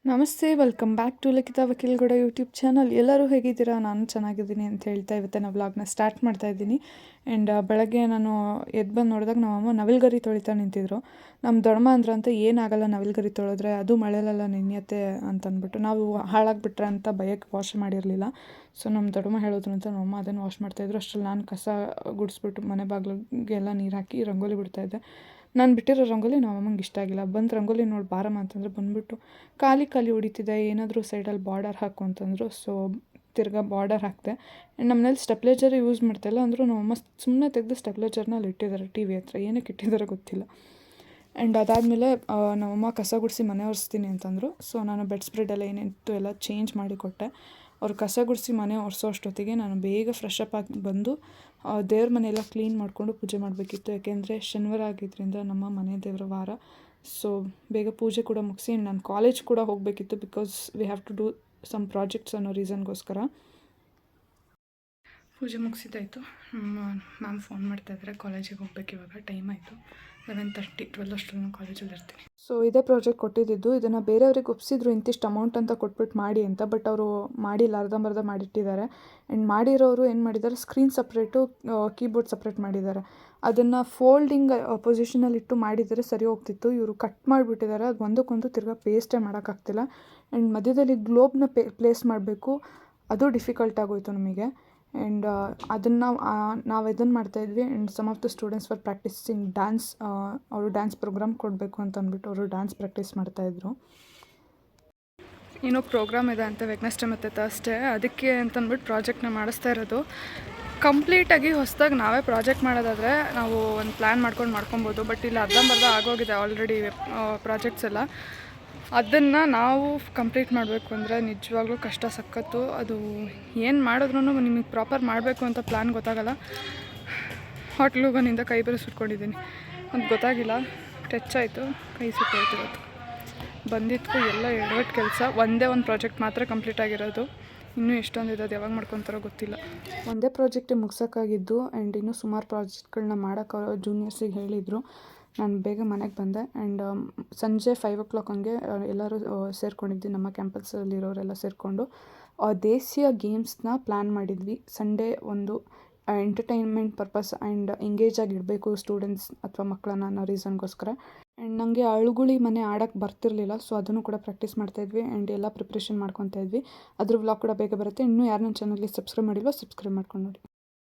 ನಮಸ್ತೆ, welcome back to Likhita Vakilgowda YouTube channel. ಎಲ್ಲರೂ ಹೇಗಿದ್ದೀರಾ? ನಾನು ಚೆನ್ನಾಗಿದ್ದೀನಿ ಅಂತ ಹೇಳ್ತಾ ಇವತ್ತಿನ ವ್ಲಾಗ್ನ ಸ್ಟಾರ್ಟ್ ಮಾಡ್ತಾ ಇದ್ದೀನಿ. ಆ್ಯಂಡ್ ಬೆಳಗ್ಗೆ ನಾನು ಎದ್ದು ಬಂದು ನೋಡಿದಾಗ ನಮ್ಮಮ್ಮ ನವಿಲುಗರಿ ತೊಳಿತಾ ನಿಂತಿದ್ರು. ನಮ್ಮ ದೊಡ್ಡಮ್ಮ ಅಂದ್ರಂತೆ ಏನಾಗಲ್ಲ ನವಿಲುಗರಿ ತೊಳೆದ್ರೆ, ಅದು ಮಳೆಲೆಲ್ಲ ನೆನೆಯುತ್ತೆ ಅಂತಂದ್ಬಿಟ್ಟು. ನಾವು ಹಾಳಾಗಿಬಿಟ್ರೆ ಅಂತ ಭಯಕ್ಕೆ ವಾಶ್ ಮಾಡಿರಲಿಲ್ಲ. ಸೊ ನಮ್ಮ ದೊಡ್ಡಮ್ಮ ಹೇಳಿದ್ರು ಅಂತ ನಮ್ಮಮ್ಮ ಅದನ್ನು ವಾಶ್ ಮಾಡ್ತಾಯಿದ್ರು. ಅಷ್ಟರಲ್ಲಿ ನಾನು ಕಸ ಗುಡಿಸ್ಬಿಟ್ಟು ಮನೆ ಬಾಗಿಲಿಗೆಲ್ಲ ನೀರು ಹಾಕಿ ರಂಗೋಲಿ ಬಿಡ್ತಾಯಿದ್ದೆ. ನಾನು ಬಿಟ್ಟಿರೋ ರಂಗೋಲಿ ನಮ್ಮ ಅಮ್ಮಂಗೆ ಇಷ್ಟ ಆಗಿಲ್ಲ. ಬಂದು ರಂಗೋಲಿ ನೋಡಿ ಬಾರಮ್ಮ ಅಂತಂದ್ರೆ ಬಂದುಬಿಟ್ಟು ಖಾಲಿ ಹೊಡಿತಿದ್ದೆ, ಏನಾದರೂ ಸೈಡಲ್ಲಿ ಬಾರ್ಡರ್ ಹಾಕು ಅಂತಂದರು. ಸೊ ತಿರ್ಗಾ ಬಾರ್ಡರ್ ಹಾಕಿದೆ. ಆ್ಯಂಡ್ ನಮ್ಮನೇಲಿ ಸ್ಟೆಪ್ಲೇಜರ್ ಯೂಸ್ ಮಾಡ್ತಾಯಿಲ್ಲ ಅಂದರೂ ನಮ್ಮಮ್ಮ ಸುಮ್ಮನೆ ತೆಗೆದು ಸ್ಟೆಪ್ಲೇಜರ್ನ ಅಲ್ಲಿ ಇಟ್ಟಿದ್ದಾರೆ ಟಿ ವಿ ಹತ್ರ. ಏನಕ್ಕೆ ಇಟ್ಟಿದ್ದಾರೆ ಗೊತ್ತಿಲ್ಲ. ಆ್ಯಂಡ್ ಅದಾದಮೇಲೆ ನಮ್ಮಮ್ಮ ಕಸ ಗುಡಿಸಿ ಮನೆ ಒರೆಸ್ತೀನಿ ಅಂತಂದರು. ಸೊ ನಾನು ಬೆಡ್ ಸ್ಪ್ರೆಡ್ ಎಲ್ಲ ಏನಿತ್ತು ಎಲ್ಲ ಚೇಂಜ್ ಮಾಡಿ ಕೊಟ್ಟೆ. ಅವ್ರು ಕಸ ಗುಡಿಸಿ ಮನೆ ಒರೆಸೋ ಅಷ್ಟೊತ್ತಿಗೆ ನಾನು ಬೇಗ ಫ್ರೆಶ್ ಅಪ್ ಆಗಿ ಬಂದು ದೇವ್ರ ಮನೆಯೆಲ್ಲ ಕ್ಲೀನ್ ಮಾಡಿಕೊಂಡು ಪೂಜೆ ಮಾಡಬೇಕಿತ್ತು. ಯಾಕೆಂದರೆ ಶನಿವಾರ ಆಗಿದ್ದರಿಂದ ನಮ್ಮ ಮನೆ ದೇವರ ವಾರ. ಸೊ ಬೇಗ ಪೂಜೆ ಕೂಡ ಮುಗಿಸಿ ನಾನು ಕಾಲೇಜ್ ಕೂಡ ಹೋಗಬೇಕಿತ್ತು. Because we have to do some projects ಅನ್ನೋ ರೀಸನ್ಗೋಸ್ಕರ. ಪೂಜೆ ಮುಗಿಸಿದ್ದಾಯಿತು. ಮ್ಯಾಮ್ ಫೋನ್ ಮಾಡ್ತಾಯಿದ್ದಾರೆ, ಕಾಲೇಜಿಗೆ ಹೋಗ್ಬೇಕು ಇವಾಗ. ಟೈಮ್ ಆಯಿತು 11:30, 12 ಅಷ್ಟರಲ್ಲಿ ನಾನು ಕಾಲೇಜಲ್ಲಿ ಇರ್ತೀನಿ. ಸೊ ಇದೇ ಪ್ರಾಜೆಕ್ಟ್ ಕೊಟ್ಟಿದ್ದು. ಇದನ್ನು ಬೇರೆಯವ್ರಿಗೆ ಒಪ್ಪಿಸಿದ್ರು ಇಂತಿಷ್ಟು ಅಮೌಂಟ್ ಅಂತ ಕೊಟ್ಬಿಟ್ಟು ಮಾಡಿ ಅಂತ. ಬಟ್ ಅವರು ಮಾಡಿಲ್ಲ, ಅರ್ಧಂಬರ್ಧ ಮಾಡಿಟ್ಟಿದ್ದಾರೆ. ಆ್ಯಂಡ್ ಮಾಡಿರೋರು ಏನು ಮಾಡಿದ್ದಾರೆ, ಸ್ಕ್ರೀನ್ ಸಪ್ರೇಟು ಕೀಬೋರ್ಡ್ ಸಪ್ರೇಟ್ ಮಾಡಿದ್ದಾರೆ. ಅದನ್ನು ಫೋಲ್ಡಿಂಗ್ ಪೊಸಿಷನಲ್ಲಿ ಇಟ್ಟು ಮಾಡಿದರೆ ಸರಿ ಹೋಗ್ತಿತ್ತು. ಇವರು ಕಟ್ ಮಾಡಿಬಿಟ್ಟಿದ್ದಾರೆ. ಅದು ಒಂದಕ್ಕೊಂದು ತಿರ್ಗಾ ಪೇಸ್ಟೇ ಮಾಡೋಕ್ಕಾಗ್ತಿಲ್ಲ. ಆ್ಯಂಡ್ ಮಧ್ಯದಲ್ಲಿ ಗ್ಲೋಬ್ನ ಪ್ಲೇಸ್ ಮಾಡಬೇಕು, ಅದು ಡಿಫಿಕಲ್ಟ್ ಆಗೋಯಿತು ನಮಗೆ. ಆ್ಯಂಡ್ ಅದನ್ನು ನಾವು ಇದನ್ನು ಮಾಡ್ತಾಯಿದ್ವಿ. And some of the students for practising dance. ಅವರು ಡ್ಯಾನ್ಸ್ ಪ್ರೋಗ್ರಾಮ್ ಕೊಡಬೇಕು ಅಂತ ಅಂದ್ಬಿಟ್ಟು ಅವರು ಡ್ಯಾನ್ಸ್ ಪ್ರಾಕ್ಟೀಸ್ ಮಾಡ್ತಾಯಿದ್ರು. ಏನೋ ಪ್ರೋಗ್ರಾಮ್ ಇದೆ ಅಂತ ವೆಡ್ನೆಸ್ಡೇ ಮತ್ತು ಥರ್ಸ್ಡೇ, ಅದಕ್ಕೆ ಅಂತಂದ್ಬಿಟ್ಟು ಪ್ರಾಜೆಕ್ಟ್ನ ಮಾಡಿಸ್ತಾ ಇರೋದು. ಕಂಪ್ಲೀಟಾಗಿ ಹೊಸದಾಗಿ ನಾವೇ ಪ್ರಾಜೆಕ್ಟ್ ಮಾಡೋದಾದರೆ ನಾವು ಒಂದು ಪ್ಲ್ಯಾನ್ ಮಾಡ್ಕೊಬೋದು. ಬಟ್ ಇಲ್ಲಿ ಅರ್ಧಂಬರ್ಧ ಆಗೋಗಿದೆ ಆಲ್ರೆಡಿ ಪ್ರಾಜೆಕ್ಟ್ಸ್ ಎಲ್ಲ. ಅದನ್ನು ನಾವು ಕಂಪ್ಲೀಟ್ ಮಾಡಬೇಕು ಅಂದರೆ ನಿಜವಾಗ್ಲೂ ಕಷ್ಟ ಸಕ್ಕತ್ತು. ಅದು ಏನು ಮಾಡಿದ್ರೂ ನಿಮಗೆ ಪ್ರಾಪರ್ ಮಾಡಬೇಕು ಅಂತ ಪ್ಲ್ಯಾನ್ ಗೊತ್ತಾಗಲ್ಲ. ಹೋಟ್ಲುಗನಿಂದ ಕೈ ಬೇರೆ ಸುಟ್ಕೊಂಡಿದ್ದೀನಿ, ಅದು ಗೊತ್ತಾಗಿಲ್ಲ. ಟಚ್ ಆಯಿತು, ಕೈ ಸುಟ್ಟೋಯ್ತಿರೋದು. ಬಂದಿದ್ದಕ್ಕೂ ಎಲ್ಲ ಎಡವಟ್ಟು ಕೆಲಸ. ಒಂದೇ ಒಂದು ಪ್ರಾಜೆಕ್ಟ್ ಮಾತ್ರ ಕಂಪ್ಲೀಟ್ ಆಗಿರೋದು. ಇನ್ನೂ ಎಷ್ಟೊಂದಿದೆ, ಅದು ಯಾವಾಗ ಮಾಡ್ಕೊತಾರೋ ಗೊತ್ತಿಲ್ಲ. ಒಂದೇ ಪ್ರಾಜೆಕ್ಟೇ ಮುಗ್ಸೋಕ್ಕಾಗಿದ್ದು. ಆ್ಯಂಡ್ ಇನ್ನೂ ಸುಮಾರು ಪ್ರಾಜೆಕ್ಟ್ಗಳನ್ನ ಮಾಡೋಕ್ಕೆ ಜೂನಿಯರ್ಸಿಗೆ ಹೇಳಿದರು. ನಾನು ಬೇಗ ಮನೆಗೆ ಬಂದೆ. ಆ್ಯಂಡ್ ಸಂಜೆ 5 o'clock ಹಂಗೆ ಎಲ್ಲರೂ ಸೇರ್ಕೊಂಡಿದ್ವಿ. ನಮ್ಮ ಕ್ಯಾಂಪಸ್ಸಲ್ಲಿರೋರೆಲ್ಲ ಸೇರಿಕೊಂಡು ದೇಸಿಯ ಗೇಮ್ಸ್ನ ಪ್ಲ್ಯಾನ್ ಮಾಡಿದ್ವಿ. ಸಂಡೇ ಒಂದು ಎಂಟರ್ಟೈನ್ಮೆಂಟ್ ಪರ್ಪಸ್ ಆ್ಯಂಡ್ ಎಂಗೇಜ್ ಆಗಿಡಬೇಕು ಸ್ಟೂಡೆಂಟ್ಸ್ ಅಥವಾ ಮಕ್ಕಳನ್ನ ಅನ್ನೋ ರೀಸನ್ಗೋಸ್ಕರ. ಆ್ಯಂಡ್ ನನಗೆ ಅಳುಗುಳಿ ಮನೆ ಆಡೋಕ್ಕೆ ಬರ್ತಿರಲಿಲ್ಲ. ಸೊ ಅದನ್ನು ಕೂಡ ಪ್ರಾಕ್ಟೀಸ್ ಮಾಡ್ತಾಯಿದ್ವಿ. ಆ್ಯಂಡ್ ಎಲ್ಲ ಪ್ರಿಪ್ರೇಷನ್ ಮಾಡ್ಕೊತಾ ಇದ್ವಿ. ಅದ್ರ ವ್ಲಾಗ್ ಕೂಡ ಬೇಗ ಬರುತ್ತೆ. ಇನ್ನೂ ಯಾರು ನನ್ನ ಚಾನಲ್ಗೆ ಸಬ್ಸ್ಕ್ರೈಬ್ ಮಾಡಿಲ್ವೋ ಸಬ್ಸ್ಕ್ರೈಬ್ ಮಾಡ್ಕೊಂಡು ನೋಡಿ.